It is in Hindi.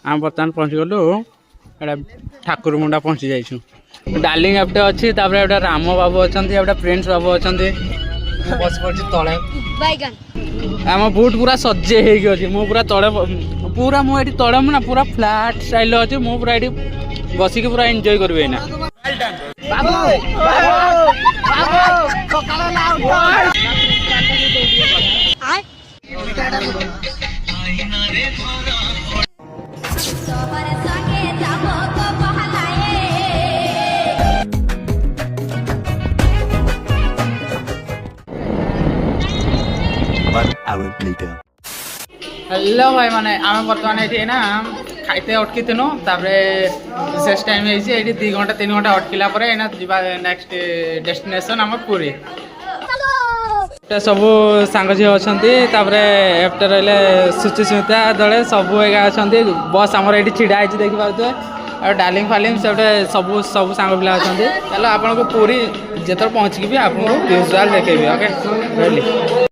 आम बर्तमान पहुँची गलु एटा ठाकुर मुंडा पहुँची जाइछु डार्लिंग एपटे अच्छी एटा राम बाबू अच्छा एटा प्रिंस बाबू अच्छा बस पड़ी तले आम बुट पूरा सजे होगी मु पूरा तले पूरा मुझे तले ना पूरा फ्लैट स्टाइल अच्छे मु पूरा ये बसिक पूरा एंजॉय करें ना हेलो भाई माने आम बर्तमान ये ना खाइते अटकी थी विशेष टाइम ये 2 घंटा 3 घंटा अटकिला नेक्स्ट डेस्टिनेशन आम पुरी सब सांग झी अच्छा एपटे रही सुचि स्मिता दले सब अच्छा बस आमर ये छिड़ा है देखी पारे डार्लिंग फार्लिंग से सब सब सांग पिला अच्छा चलो आपको पुरी जिते पहुँचिकी भी आपको विजुआल देखेबी ओके रहली।